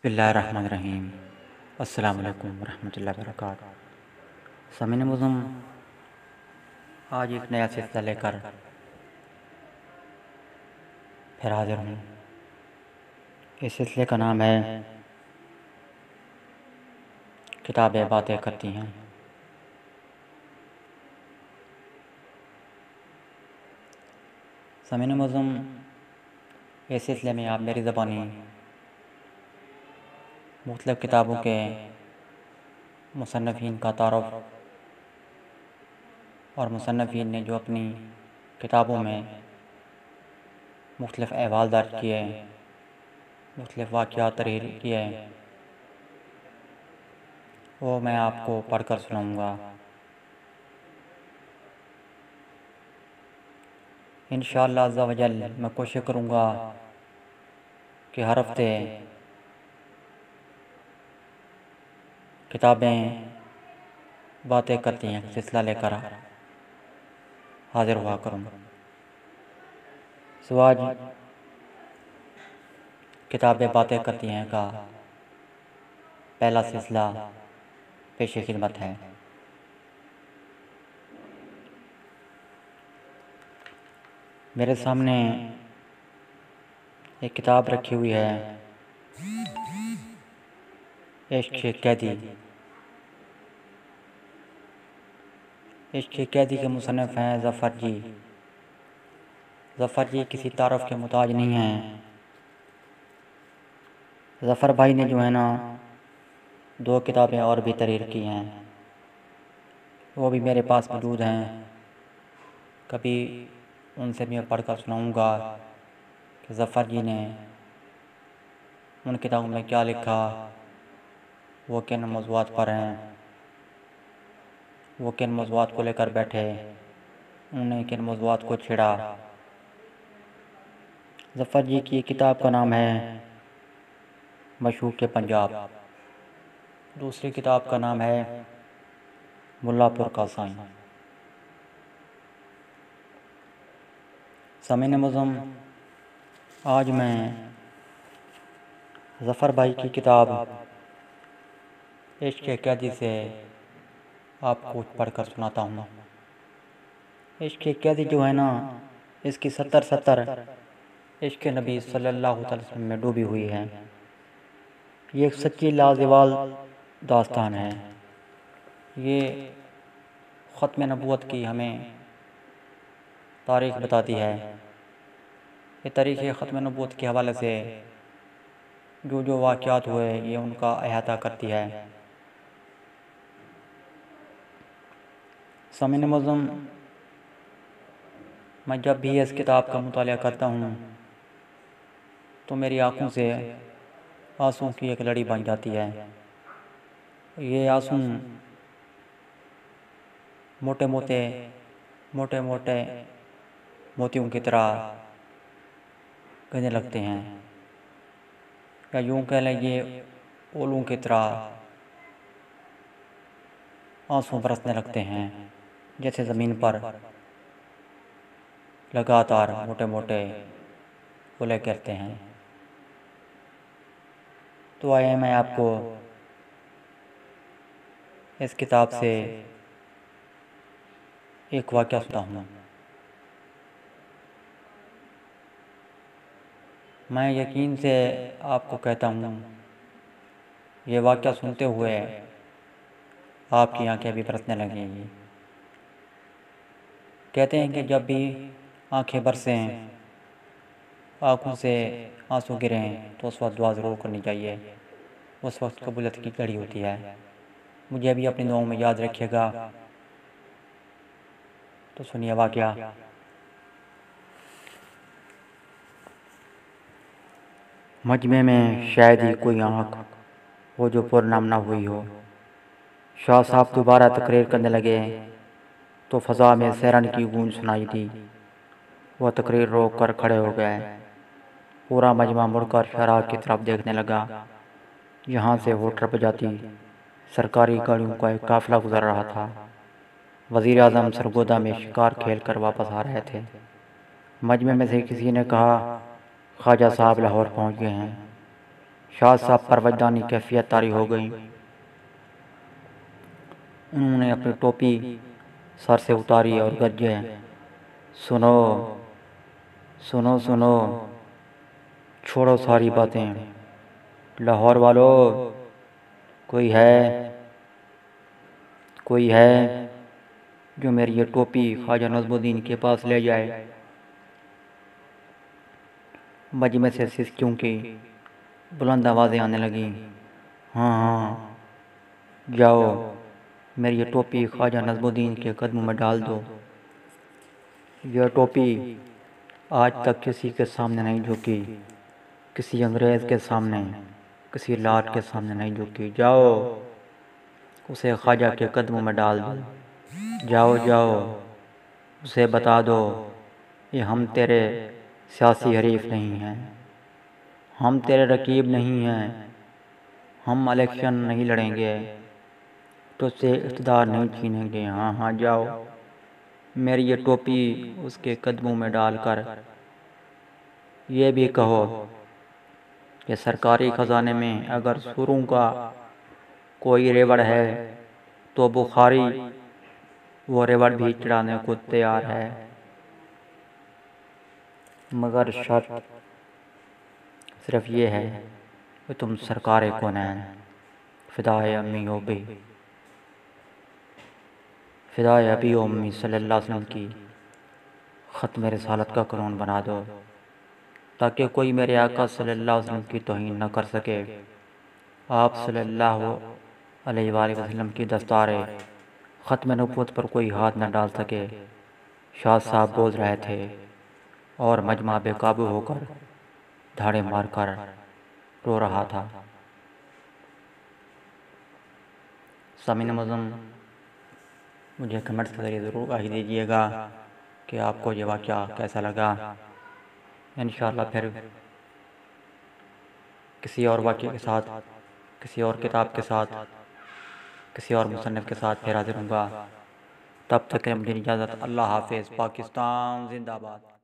बिस्मिल्लाहिर्रहमानिर्रहीम। अस्सलाम वालेकुम रहमतुल्लाहि व बरकातहू। सामीन मुअज़्ज़म, आज एक नया सिलसिला लेकर फिर हाज़िर हूँ। इस सिलसिले का नाम है किताबें बातें करती हैं। सामीन मुअज़्ज़म, इस सिलसिले में आप मेरी ज़बानी मुख्तलिफ़ किताबों के मुसन्निफ़ीन का तारुफ़ और मुसन्निफ़ीन ने जो अपनी किताबों में मुख्तलिफ़ अहवाल दर्ज किए, मुख्तलिफ़ वाक़यात तहरीर किए, वो मैं आपको पढ़कर सुनाऊँगा। इंशाअल्लाह अज़्ज़ा व जल मैं कोशिश करूँगा कि हर हफ़्ते किताबें बातें करती हैं सिलसिला लेकर हाज़िर हुआ करूँ। सो आज किताबें बातें करती हैं का पहला सिलसिला पेश खिदमत है। मेरे सामने एक किताब रखी हुई है, इश्क़ कैदी। इश्क़ कैदी के मुसन्निफ़ हैं ज़फ़र जी। ज़फ़र जी किसी तारुफ़ के मुताज नहीं हैं। ज़फ़र भाई ने जो है ना 2 किताबें और भी तहरीर की हैं, वो भी मेरे पास मौजूद हैं। कभी उनसे मैं पढ़कर सुनाऊँगा कि ज़फ़र जी ने उन किताबों में क्या लिखा, वो किन मौज़ूआत पर हैं, वो किन मौज़ूआत को लेकर बैठे, उन्होंने किन मौज़ूआत को छेड़ा। ज़फ़र जी की किताब का नाम है मशूक़ पंजाब। दूसरी किताब का नाम है मुल्लापुर का साईं। सामीन मुअज़्ज़म, आज मैं ज़फ़र भाई की किताब इश्क़ कैदी से आपको पढ़कर सुनाता हूँ। इश्क़ कैदी जो है ना, इसकी 70 इश्क़ नबी सल्लल्लाहु अलैहि वसल्लम में डूबी हुई है। ये एक सच्ची लाज़वाल दास्तान है। ये ख़त्म नबूवत की हमें तारीख़ बताती है। ये तारीख़ ख़त्म नबूवत के हवाले से जो वाक़यात हुए, ये उनका अहाता करती है। सामीन मुअज़्ज़म, मैं जब भी इस किताब का मुताला करता हूँ तो मेरी आँखों से आंसुओं की एक लड़ी बन जाती है। ये आंसू मोटे मोटे मोतियों की तरह गिरने लगते हैं, या यूँ कह लें ये ओलों की तरह आंसू बरसने लगते हैं, जैसे ज़मीन पर लगातार मोटे मोटे ओले गिरते हैं। तो आइए मैं आपको इस किताब से एक वाक़या सुनाता हूँ। मैं यकीन से आपको कहता हूँ, ये वाक़या सुनते हुए आपकी आंखें भी बरसने लगेंगी। कहते हैं कि जब भी आंखें बरसें, आँखों से आंसू गिरें, तो उस वक्त दुआ ज़रूर करनी चाहिए। उस वक्त कबूलियत की घड़ी होती है। मुझे भी अपनी दुआओं में याद रखिएगा। तो सुनिए वाक़या। मजमे में शायद ही कोई आँख हो जो पुरनाम ना हुई हो। शाह साहब दोबारा तकरीर करने लगे तो फ़ज़ा में सैरन की गूंज सुनाई दी। वह तकरीर रोक कर खड़े हो गए। पूरा मजमा मुड़कर शराब की तरफ देखने लगा। यहाँ से होटल पर जाती सरकारी गाड़ियों का एक काफ़िला गुजर रहा था। वज़ीर आज़म सरगोदा में शिकार खेल कर वापस आ रहे थे। मजमे में से किसी ने कहा, ख्वाजा साहब लाहौर पहुँच गए हैं। शाह साहब पर वजदानी कैफियत तारी हो गई। उन्होंने अपनी टोपी सर से उतारी और गरजे, सुनो सुनो सुनो, छोड़ो सारी बातें, लाहौर वालों, कोई है, कोई है जो मेरी ये टोपी ख्वाजा नज़्मुद्दीन के पास ले जाए। मजमे से सिसकियों की बुलंद आवाज़ें आने लगीं। हाँ हाँ, जाओ, मेरी ये टोपी ख्वाजा नज़्मुद्दीन के कदमों में डाल दो। यह टोपी आज तक किसी के सामने नहीं झुकी, किसी अंग्रेज़ के सामने, किसी लाट के सामने नहीं झुकी। जाओ, उसे ख्वाजा के कदमों में डाल दो। जाओ जाओ, उसे बता दो ये हम तेरे सियासी हरीफ नहीं हैं, हम तेरे रकीब नहीं हैं, हम इलेक्शन नहीं लड़ेंगे, तुझसे इक़्तिदार नहीं छीनेंगे। हाँ हाँ, जाओ, मेरी ये टोपी उसके कदमों में डालकर ये भी कहो कि सरकारी ख़जाने में अगर सुरों का कोई रेवड़ है तो बुखारी वो रेवड़ भी चढ़ाने को तैयार है, मगर शर्त सिर्फ ये है कि तुम सरकार कौनैन फ़िदाए अम्मी ओबी, फ़िदाए अबी अम्मी सल्लल्लाहु अलैहि वसल्लम की ख़त्म रिसालत का क़ुरान बना दो, ताकि कोई मेरे आका सल्लल्लाहु अलैहि वसल्लम की तौहीन न कर सके। आप सल्लल्लाहु अलैहि वसल्लम की दस्तार ख़त्म नबूवत पर कोई हाथ न डाल सके। शाह साहब बोल रहे थे और मजमा बेकाबू होकर धाड़े मारकर रो रहा था। सामीन मुअज़्ज़म, मुझे कमेंट्स के ज़रिए ज़रूर आगाही दीजिएगा कि आपको ये वाक़या कैसा लगा। इंशाअल्लाह फिर किसी और वाक़ये के साथ, किसी और किताब के साथ, किसी और मुसन्निफ़ के साथ फिर हाज़िर होऊंगा। तब तक के लिए मुझे इजाज़त। अल्लाह हाफ़िज़। पाकिस्तान ज़िंदाबाद।